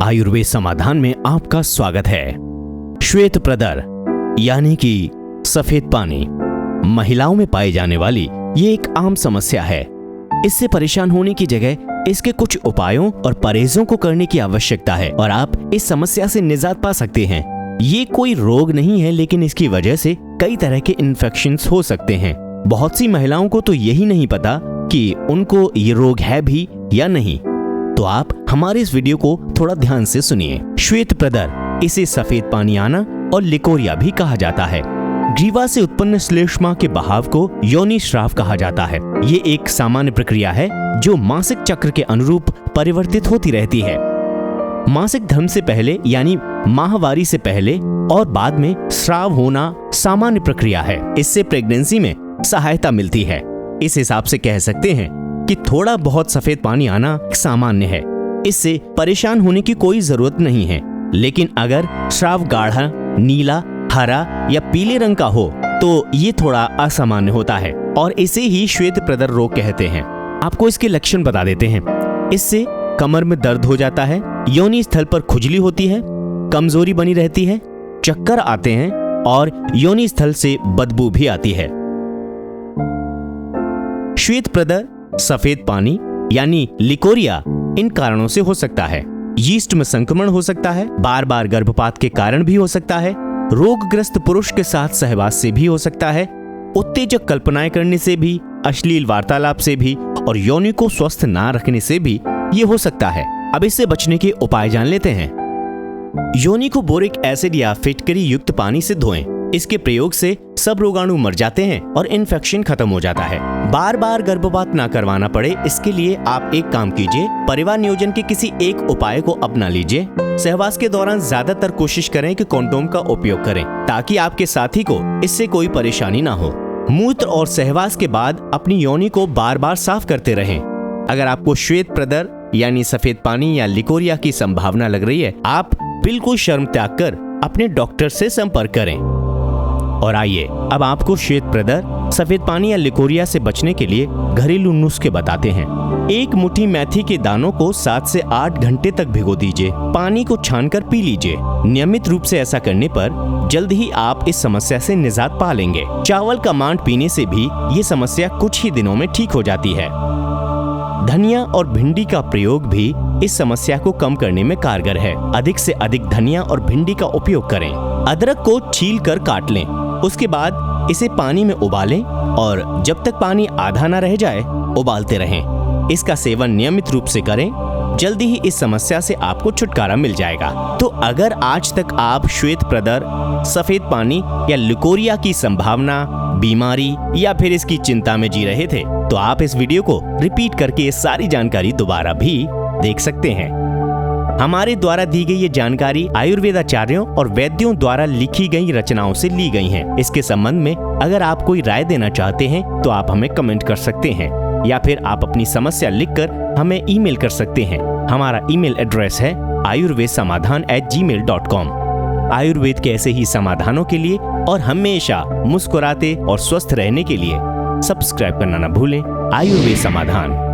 आयुर्वेद समाधान में आपका स्वागत है। श्वेत प्रदर यानी कि सफेद पानी महिलाओं में पाई जाने वाली ये एक आम समस्या है। इससे परेशान होने की जगह इसके कुछ उपायों और परहेजों को करने की आवश्यकता है और आप इस समस्या से निजात पा सकते हैं। ये कोई रोग नहीं है, लेकिन इसकी वजह से कई तरह के इन्फेक्शंस हो सकते हैं। बहुत सी महिलाओं को तो यही नहीं पता कि उनको ये रोग है भी या नहीं। तो आप हमारे इस वीडियो को थोड़ा ध्यान से सुनिए। श्वेत प्रदर, इसे सफेद पानी आना और लिकोरिया भी कहा जाता है। ग्रीवा से उत्पन्न श्लेष्मा के बहाव को योनि श्राव कहा जाता है। ये एक सामान्य प्रक्रिया है जो मासिक चक्र के अनुरूप परिवर्तित होती रहती है। मासिक धर्म से पहले यानी माहवारी से पहले और बाद में श्राव होना सामान्य प्रक्रिया है। इससे प्रेगनेंसी में सहायता मिलती है। इस हिसाब से कह सकते हैं कि थोड़ा बहुत सफेद पानी आना सामान्य है। इससे परेशान होने की कोई जरूरत नहीं है। लेकिन अगर श्राव गाढ़ा, नीला, हरा या पीले रंग का हो तो ये थोड़ा असामान्य होता है और इसे ही श्वेत प्रदर रोग कहते हैं। आपको इसके लक्षण बता देते हैं। इससे कमर में दर्द हो जाता है, योनि स्थल पर खुजली होती है, कमजोरी बनी रहती है, चक्कर आते हैं और योनि स्थल से बदबू भी आती है। श्वेत प्रदर, सफेद पानी यानी लिकोरिया इन कारणों से हो सकता है। यीस्ट में संक्रमण हो सकता है, बार बार गर्भपात के कारण भी हो सकता है, रोगग्रस्त पुरुष के साथ सहवास से भी हो सकता है, उत्तेजक कल्पनाएं करने से भी, अश्लील वार्तालाप से भी और योनि को स्वस्थ ना रखने से भी ये हो सकता है। अब इससे बचने के उपाय जान लेते हैं। योनि को बोरिक एसिड या फिटकरी युक्त पानी से धोएं। इसके प्रयोग से सब रोगाणु मर जाते हैं और इन्फेक्शन खत्म हो जाता है। बार बार गर्भपात ना करवाना पड़े, इसके लिए आप एक काम कीजिए, परिवार नियोजन के किसी एक उपाय को अपना लीजिए। सहवास के दौरान ज्यादातर कोशिश करें कि कंडोम का उपयोग करें ताकि आपके साथी को इससे कोई परेशानी ना हो। मूत्र और सहवास के बाद अपनी योनि को बार बार साफ करते रहें। अगर आपको श्वेत प्रदर यानी सफेद पानी या लिकोरिया की संभावना लग रही है, आप बिल्कुल शर्म त्याग कर अपने डॉक्टर से संपर्क करें। और आइए अब आपको श्वेत प्रदर, सफेद पानी या लिकोरिया से बचने के लिए घरेलू नुस्खे बताते हैं। एक मुट्ठी मेथी के दानों को 7 से 8 घंटे तक भिगो दीजिए। पानी को छानकर पी लीजिए। नियमित रूप से ऐसा करने पर जल्द ही आप इस समस्या से निजात पा लेंगे। चावल का मांड पीने से भी ये समस्या कुछ ही दिनों में ठीक हो जाती है। धनिया और भिंडी का प्रयोग भी इस समस्या को कम करने में कारगर है। अधिक से अधिक धनिया और भिंडी का उपयोग करें। अदरक को छील कर काट लें। उसके बाद इसे पानी में उबालें और जब तक पानी आधा न रह जाए उबालते रहें। इसका सेवन नियमित रूप से करें। जल्दी ही इस समस्या से आपको छुटकारा मिल जाएगा। तो अगर आज तक आप श्वेत प्रदर, सफेद पानी या लिकोरिया की संभावना, बीमारी या फिर इसकी चिंता में जी रहे थे, तो आप इस वीडियो को रिपीट करके ये सारी जानकारी दोबारा भी देख सकते हैं। हमारे द्वारा दी गई ये जानकारी आयुर्वेदाचार्यों और वैद्यों द्वारा लिखी गई रचनाओं से ली गई हैं। इसके संबंध में अगर आप कोई राय देना चाहते हैं तो आप हमें कमेंट कर सकते हैं या फिर आप अपनी समस्या लिखकर हमें ईमेल कर सकते हैं। हमारा ईमेल एड्रेस है ayurvedsamadhan@gmail.com। आयुर्वेद के ऐसे ही समाधानों के लिए और हमेशा मुस्कुराते और स्वस्थ रहने के लिए सब्सक्राइब करना न भूलें। आयुर्वेद समाधान।